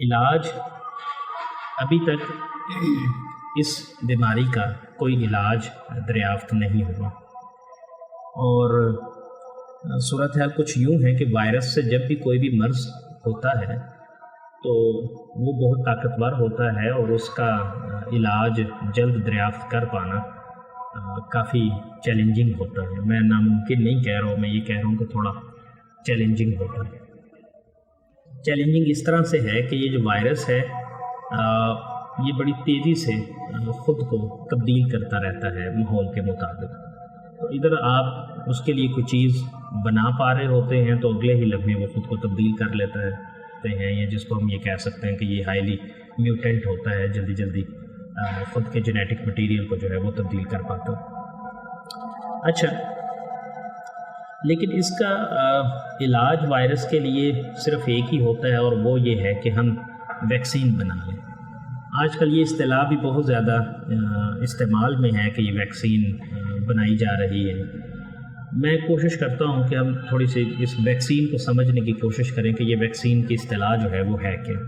علاج ابھی تک اس بیماری کا کوئی علاج دریافت نہیں ہوا، اور صورتحال کچھ یوں ہے کہ وائرس سے جب بھی کوئی بھی مرض ہوتا ہے تو وہ بہت طاقتور ہوتا ہے، اور اس کا علاج جلد دریافت کر پانا کافی چیلنجنگ ہوتا ہے۔ میں ناممکن نہیں کہہ رہا ہوں، میں یہ کہہ رہا ہوں کہ تھوڑا چیلنجنگ ہوتا ہے۔ چیلنجنگ اس طرح سے ہے کہ یہ جو وائرس ہے یہ بڑی تیزی سے خود کو تبدیل کرتا رہتا ہے ماحول کے مطابق۔ تو ادھر آپ اس کے لیے کوئی چیز بنا پا رہے ہوتے ہیں تو اگلے ہی لمحے وہ خود کو تبدیل کر لیتا ہے، یا جس کو ہم یہ کہہ سکتے ہیں کہ یہ ہائیلی میوٹنٹ ہوتا ہے، جلدی جلدی خود کے جینیٹک مٹیریل کو جو ہے وہ تبدیل کر پاتا۔ اچھا، لیکن اس کا علاج وائرس کے لیے صرف ایک ہی ہوتا ہے، اور وہ یہ ہے کہ ہم ویکسین بنا لیں۔ آج کل یہ اصطلاح بھی بہت زیادہ استعمال میں ہے کہ یہ ویکسین بنائی جا رہی ہے۔ میں کوشش کرتا ہوں کہ ہم تھوڑی سی اس ویکسین کو سمجھنے کی کوشش کریں کہ یہ ویکسین کی اصطلاح جو ہے وہ ہے کیا۔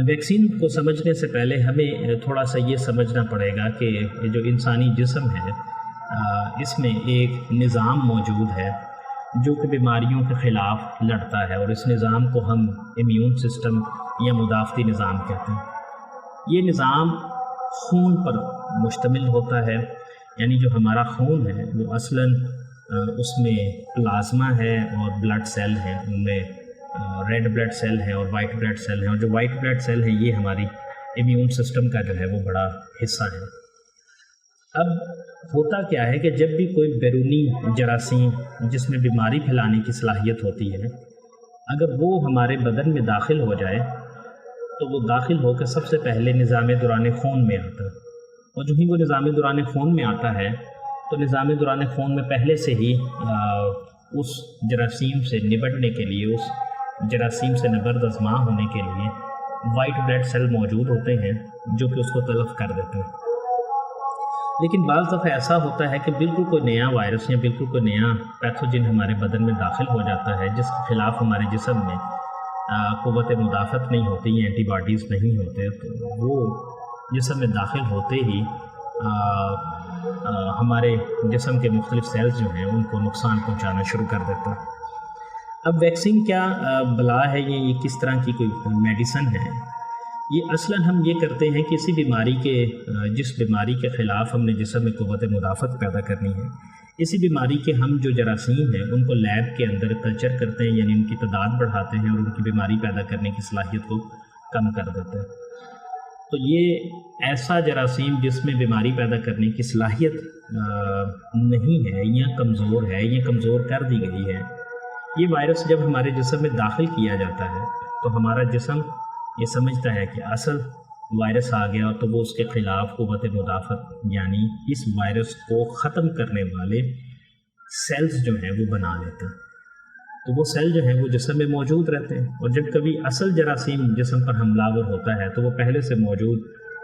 ویکسین کو سمجھنے سے پہلے ہمیں تھوڑا سا یہ سمجھنا پڑے گا کہ جو انسانی جسم ہے اس میں ایک نظام موجود ہے جو کہ بیماریوں کے خلاف لڑتا ہے، اور اس نظام کو ہم امیون سسٹم یا مدافعتی نظام کہتے ہیں۔ یہ نظام خون پر مشتمل ہوتا ہے، یعنی جو ہمارا خون ہے وہ اصلاً اس میں پلازما ہے اور بلڈ سیل ہیں، ان میں ریڈ بلڈ سیل ہیں اور وائٹ بلڈ سیل ہیں، اور جو وائٹ بلڈ سیل ہیں یہ ہماری امیون سسٹم کا جو ہے وہ بڑا حصہ ہے۔ اب ہوتا کیا ہے کہ جب بھی کوئی بیرونی جراثیم جس میں بیماری پھیلانے کی صلاحیت ہوتی ہے، اگر وہ ہمارے بدن میں داخل ہو جائے تو وہ داخل ہو کے سب سے پہلے نظام دوران خون میں آتا ہے، اور جو ہی وہ نظام دوران خون میں آتا ہے تو نظام دوران خون میں پہلے سے ہی اس جراثیم سے نبٹنے کے لیے، اس جراثیم سے نبرد آزما ہونے کے لیے وائٹ بلڈ سیل موجود ہوتے ہیں جو کہ اس کو تلف کر دیتے ہیں۔ لیکن بعض دفعہ ایسا ہوتا ہے کہ بالکل کوئی نیا وائرس یا بالکل کوئی نیا پیتھوجن ہمارے بدن میں داخل ہو جاتا ہے جس کے خلاف ہمارے جسم میں قوت مدافعت نہیں ہوتی، اینٹی باڈیز نہیں ہوتے، تو وہ جسم میں داخل ہوتے ہی ہمارے جسم کے مختلف سیلز جو ہیں ان کو نقصان پہنچانا شروع کر دیتا ہے۔ اب ویکسین کیا بلا ہے، یہ کس طرح کی کوئی میڈیسن ہے؟ یہ اصلاً ہم یہ کرتے ہیں کہ کسی بیماری کے جس بیماری کے خلاف ہم نے جسم میں قوت مدافعت پیدا کرنی ہے، اسی بیماری کے ہم جو جراثیم ہیں ان کو لیب کے اندر کلچر کرتے ہیں، یعنی ان کی تعداد بڑھاتے ہیں اور ان کی بیماری پیدا کرنے کی صلاحیت کو کم کر دیتے ہیں۔ تو یہ ایسا جراثیم جس میں بیماری پیدا کرنے کی صلاحیت نہیں ہے یا کمزور ہے یا کمزور کر دی گئی ہے، یہ وائرس جب ہمارے جسم میں داخل کیا جاتا ہے تو ہمارا جسم یہ سمجھتا ہے کہ اصل وائرس آ گیا، تو وہ اس کے خلاف قوت مدافعت یعنی اس وائرس کو ختم کرنے والے سیلز جو ہیں وہ بنا لیتا ہے۔ تو وہ سیل جو ہیں وہ جسم میں موجود رہتے ہیں، اور جب کبھی اصل جراثیم جسم پر حملہ آور ہوتا ہے تو وہ پہلے سے موجود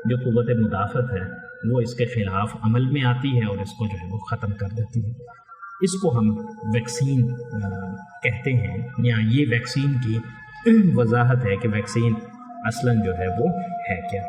جو قوت مدافعت ہے وہ اس کے خلاف عمل میں آتی ہے اور اس کو جو ہے وہ ختم کر دیتی ہے۔ اس کو ہم ویکسین کہتے ہیں، یا یہ ویکسین کی وضاحت ہے کہ ویکسین اصلاً جو ہے وہ ہے کیا۔